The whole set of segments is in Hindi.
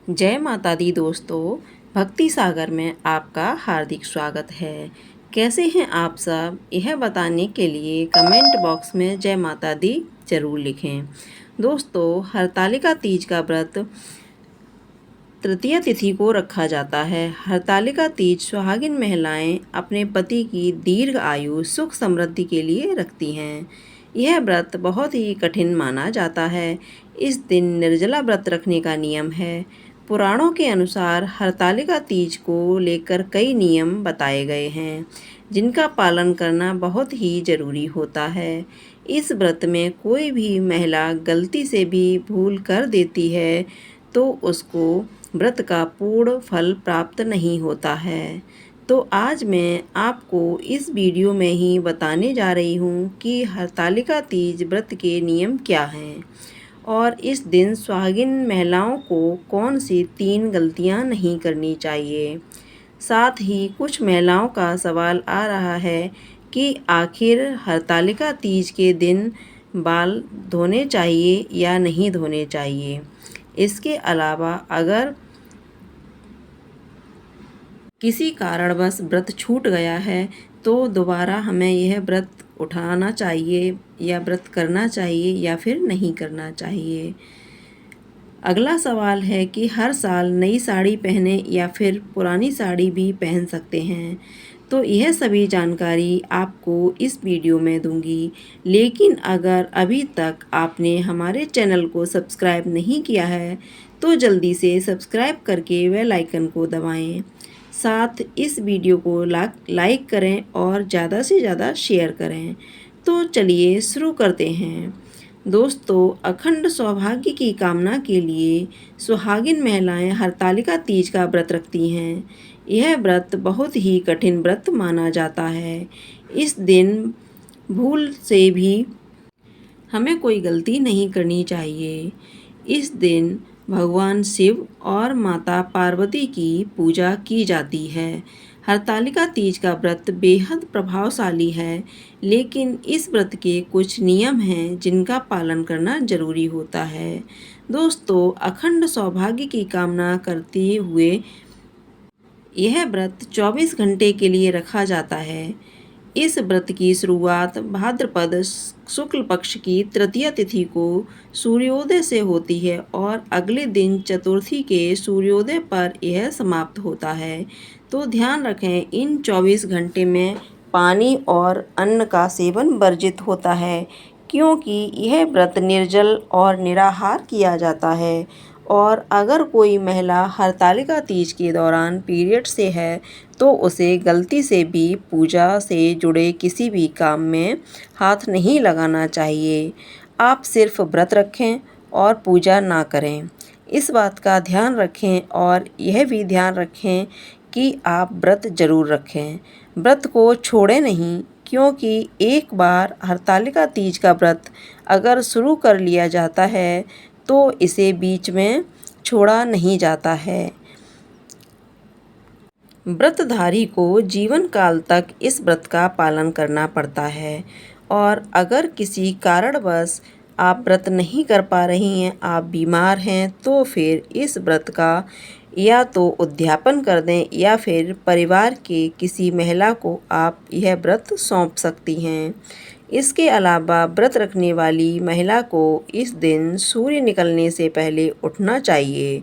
जय माता दी दोस्तों, भक्ति सागर में आपका हार्दिक स्वागत है। कैसे हैं आप सब? यह बताने के लिए कमेंट बॉक्स में जय माता दी जरूर लिखें। दोस्तों, हरतालिका तीज का व्रत तृतीया तिथि को रखा जाता है। हरतालिका तीज सुहागिन महिलाएं अपने पति की दीर्घ आयु सुख समृद्धि के लिए रखती हैं। यह व्रत बहुत ही कठिन माना जाता है। इस दिन निर्जला व्रत रखने का नियम है। पुराणों के अनुसार हरतालिका तीज को लेकर कई नियम बताए गए हैं, जिनका पालन करना बहुत ही ज़रूरी होता है। इस व्रत में कोई भी महिला गलती से भी भूल कर देती है तो उसको व्रत का पूर्ण फल प्राप्त नहीं होता है। तो आज मैं आपको इस वीडियो में ही बताने जा रही हूँ कि हरतालिका तीज व्रत के नियम क्या हैं और इस दिन सुहागिन महिलाओं को कौन सी 3 गलतियाँ नहीं करनी चाहिए। साथ ही कुछ महिलाओं का सवाल आ रहा है कि आखिर हरतालिका तीज के दिन बाल धोने चाहिए या नहीं धोने चाहिए। इसके अलावा अगर किसी कारणवश व्रत छूट गया है तो दोबारा हमें यह व्रत उठाना चाहिए या व्रत करना चाहिए या फिर नहीं करना चाहिए। अगला सवाल है कि हर साल नई साड़ी पहने या फिर पुरानी साड़ी भी पहन सकते हैं। तो यह सभी जानकारी आपको इस वीडियो में दूंगी। लेकिन अगर अभी तक आपने हमारे चैनल को सब्सक्राइब नहीं किया है तो जल्दी से सब्सक्राइब करके बेल आइकन को दबाएं। साथ इस वीडियो को लाइक करें और ज़्यादा से ज़्यादा शेयर करें। तो चलिए शुरू करते हैं। दोस्तों, अखंड सौभाग्य की कामना के लिए सुहागिन महिलाएं हरतालिका तीज का व्रत रखती हैं। यह व्रत बहुत ही कठिन व्रत माना जाता है। इस दिन भूल से भी हमें कोई गलती नहीं करनी चाहिए। इस दिन भगवान शिव और माता पार्वती की पूजा की जाती है। हरतालिका तीज का व्रत बेहद प्रभावशाली है, लेकिन इस व्रत के कुछ नियम हैं जिनका पालन करना जरूरी होता है। दोस्तों, अखंड सौभाग्य की कामना करते हुए यह व्रत 24 घंटे के लिए रखा जाता है। इस व्रत की शुरुआत भाद्रपद शुक्ल पक्ष की तृतीया तिथि को सूर्योदय से होती है और अगले दिन चतुर्थी के सूर्योदय पर यह समाप्त होता है। तो ध्यान रखें, इन 24 घंटे में पानी और अन्न का सेवन वर्जित होता है, क्योंकि यह व्रत निर्जल और निराहार किया जाता है। और अगर कोई महिला हरतालिका तीज के दौरान पीरियड से है तो उसे गलती से भी पूजा से जुड़े किसी भी काम में हाथ नहीं लगाना चाहिए। आप सिर्फ व्रत रखें और पूजा ना करें। इस बात का ध्यान रखें और यह भी ध्यान रखें कि आप व्रत जरूर रखें। व्रत को छोड़ें नहीं, क्योंकि एक बार हरतालिका तीज का व्रत अगर शुरू कर लिया जाता है तो इसे बीच में छोड़ा नहीं जाता है। व्रतधारी को जीवन काल तक इस व्रत का पालन करना पड़ता है। और अगर किसी कारणवश आप व्रत नहीं कर पा रही हैं, आप बीमार हैं, तो फिर इस व्रत का या तो उद्यापन कर दें या फिर परिवार के किसी महिला को आप यह व्रत सौंप सकती हैं। इसके अलावा व्रत रखने वाली महिला को इस दिन सूर्य निकलने से पहले उठना चाहिए।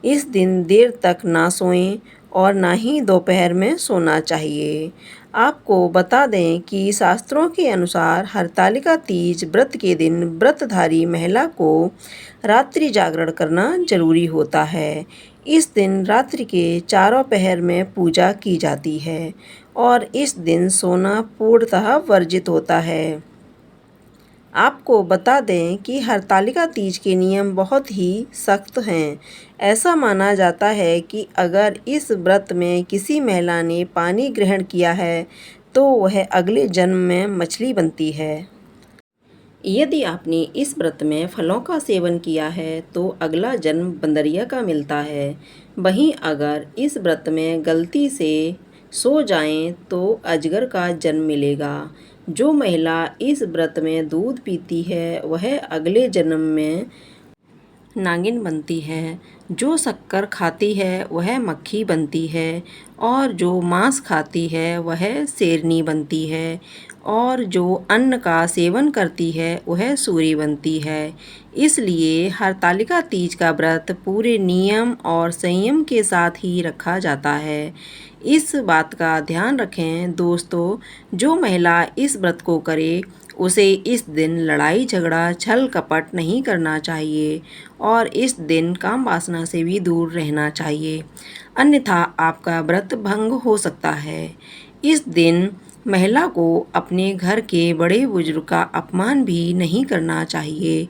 इस दिन देर तक ना सोएं और ना ही दोपहर में सोना चाहिए। आपको बता दें कि शास्त्रों के अनुसार हरतालिका तीज व्रत के दिन व्रतधारी महिला को रात्रि जागरण करना जरूरी होता है। इस दिन रात्रि के चारों पहर में पूजा की जाती है और इस दिन सोना पूर्णतः वर्जित होता है। आपको बता दें कि हरतालिका तीज के नियम बहुत ही सख्त हैं। ऐसा माना जाता है कि अगर इस व्रत में किसी महिला ने पानी ग्रहण किया है तो वह अगले जन्म में मछली बनती है। यदि आपने इस व्रत में फलों का सेवन किया है तो अगला जन्म बंदरिया का मिलता है। वहीं अगर इस व्रत में गलती से सो जाएं तो अजगर का जन्म मिलेगा। जो महिला इस व्रत में दूध पीती है वह अगले जन्म में नागिन बनती है। जो शक्कर खाती है वह मक्खी बनती है, और जो मांस खाती है वह शेरनी बनती है, और जो अन्न का सेवन करती है वह सूरी बनती है। इसलिए हरतालिका तीज का व्रत पूरे नियम और संयम के साथ ही रखा जाता है। इस बात का ध्यान रखें दोस्तों, जो महिला इस व्रत को करे उसे इस दिन लड़ाई झगड़ा छल कपट नहीं करना चाहिए, और इस दिन काम वासना से भी दूर रहना चाहिए, अन्यथा आपका व्रत भंग हो सकता है। इस दिन महिला को अपने घर के बड़े बुजुर्ग का अपमान भी नहीं करना चाहिए,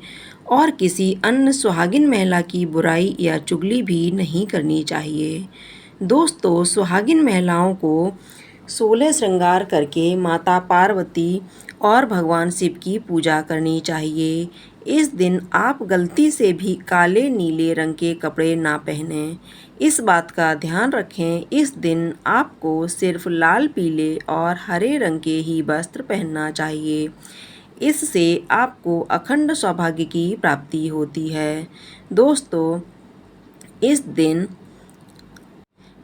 और किसी अन्य सुहागिन महिला की बुराई या चुगली भी नहीं करनी चाहिए। दोस्तों, सुहागिन महिलाओं को 16 श्रृंगार करके माता पार्वती और भगवान शिव की पूजा करनी चाहिए। इस दिन आप गलती से भी काले नीले रंग के कपड़े ना पहनें। इस बात का ध्यान रखें, इस दिन आपको सिर्फ लाल पीले और हरे रंग के ही वस्त्र पहनना चाहिए। इससे आपको अखंड सौभाग्य की प्राप्ति होती है। दोस्तों, इस दिन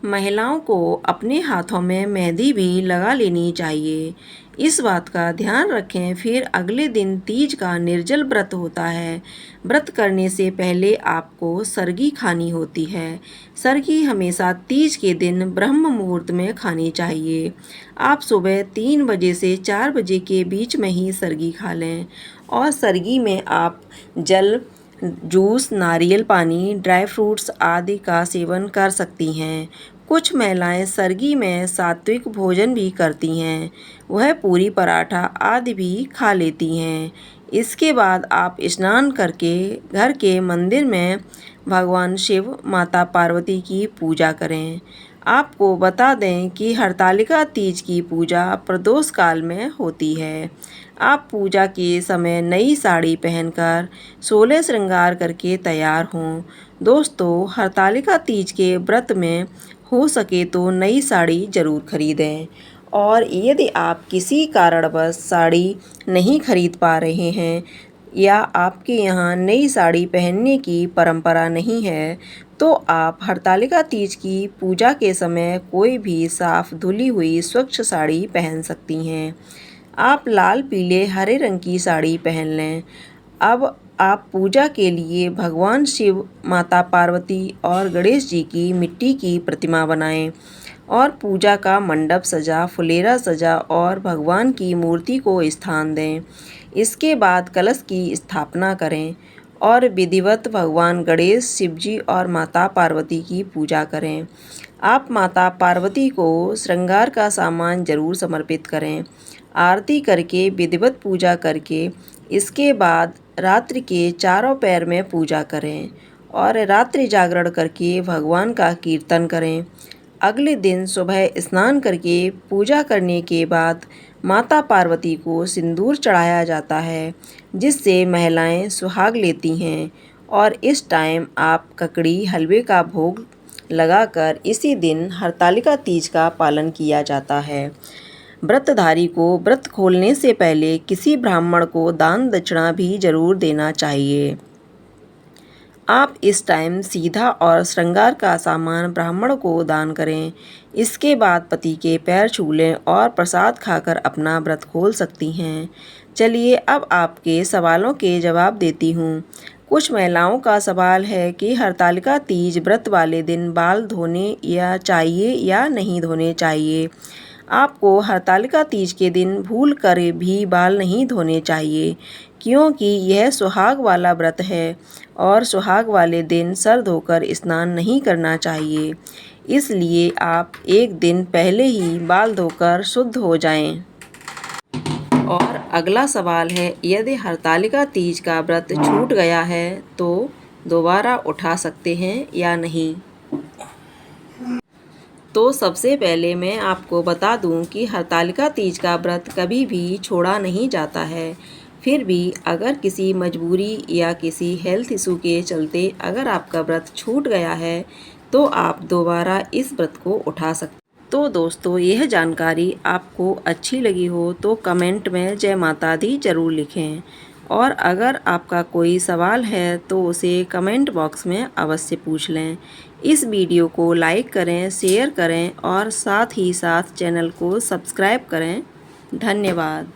महिलाओं को अपने हाथों में मेहंदी भी लगा लेनी चाहिए। इस बात का ध्यान रखें। फिर अगले दिन तीज का निर्जल व्रत होता है। व्रत करने से पहले आपको सरगी खानी होती है। सरगी हमेशा तीज के दिन ब्रह्म मुहूर्त में खानी चाहिए। आप सुबह 3 बजे से 4 बजे के बीच में ही सरगी खा लें, और सरगी में आप जल, जूस, नारियल पानी, ड्राई फ्रूट्स आदि का सेवन कर सकती हैं। कुछ महिलाएं सरगी में सात्विक भोजन भी करती हैं, वह पूरी पराठा आदि भी खा लेती हैं। इसके बाद आप स्नान करके घर के मंदिर में भगवान शिव, माता पार्वती की पूजा करें। आपको बता दें कि हरतालिका तीज की पूजा प्रदोष काल में होती है। आप पूजा के समय नई साड़ी पहनकर 16 श्रृंगार करके तैयार हों। दोस्तों, हरतालिका तीज के व्रत में हो सके तो नई साड़ी ज़रूर खरीदें, और यदि आप किसी कारणवश साड़ी नहीं खरीद पा रहे हैं या आपके यहाँ नई साड़ी पहनने की परंपरा नहीं है, तो आप हरतालिका तीज की पूजा के समय कोई भी साफ धुली हुई स्वच्छ साड़ी पहन सकती हैं। आप लाल पीले हरे रंग की साड़ी पहन लें। अब आप पूजा के लिए भगवान शिव, माता पार्वती और गणेश जी की मिट्टी की प्रतिमा बनाएं, और पूजा का मंडप सजा, फुलेरा सजा और भगवान की मूर्ति को स्थान दें। इसके बाद कलश की स्थापना करें और विधिवत भगवान गणेश, शिवजी और माता पार्वती की पूजा करें। आप माता पार्वती को श्रृंगार का सामान जरूर समर्पित करें। आरती करके विधिवत पूजा करके इसके बाद रात्रि के चारों पहर में पूजा करें, और रात्रि जागरण करके भगवान का कीर्तन करें। अगले दिन सुबह स्नान करके पूजा करने के बाद माता पार्वती को सिंदूर चढ़ाया जाता है, जिससे महिलाएं सुहाग लेती हैं, और इस टाइम आप ककड़ी हलवे का भोग लगाकर इसी दिन हरतालिका तीज का पालन किया जाता है। व्रतधारी को व्रत खोलने से पहले किसी ब्राह्मण को दान दक्षिणा भी जरूर देना चाहिए। आप इस टाइम सीधा और श्रृंगार का सामान ब्राह्मण को दान करें। इसके बाद पति के पैर छू लें और प्रसाद खाकर अपना व्रत खोल सकती हैं। चलिए अब आपके सवालों के जवाब देती हूँ। कुछ महिलाओं का सवाल है कि हरतालिका तीज व्रत वाले दिन बाल धोने या चाहिए या नहीं धोने चाहिए। आपको हरतालिका तीज के दिन भूल कर भी बाल नहीं धोने चाहिए, क्योंकि यह सुहाग वाला व्रत है, और सुहाग वाले दिन सर धोकर स्नान नहीं करना चाहिए। इसलिए आप एक दिन पहले ही बाल धोकर शुद्ध हो जाएं। और अगला सवाल है, यदि हरतालिका तीज का व्रत छूट गया है तो दोबारा उठा सकते हैं या नहीं? तो सबसे पहले मैं आपको बता दूं कि हरतालिका तीज का व्रत कभी भी छोड़ा नहीं जाता है। फिर भी अगर किसी मजबूरी या किसी हेल्थ इशू के चलते अगर आपका व्रत छूट गया है तो आप दोबारा इस व्रत को उठा सकते हैं। तो दोस्तों, यह जानकारी आपको अच्छी लगी हो तो कमेंट में जय माता दी जरूर लिखें, और अगर आपका कोई सवाल है तो उसे कमेंट बॉक्स में अवश्य पूछ लें। इस वीडियो को लाइक करें, शेयर करें और साथ ही साथ चैनल को सब्सक्राइब करें। धन्यवाद।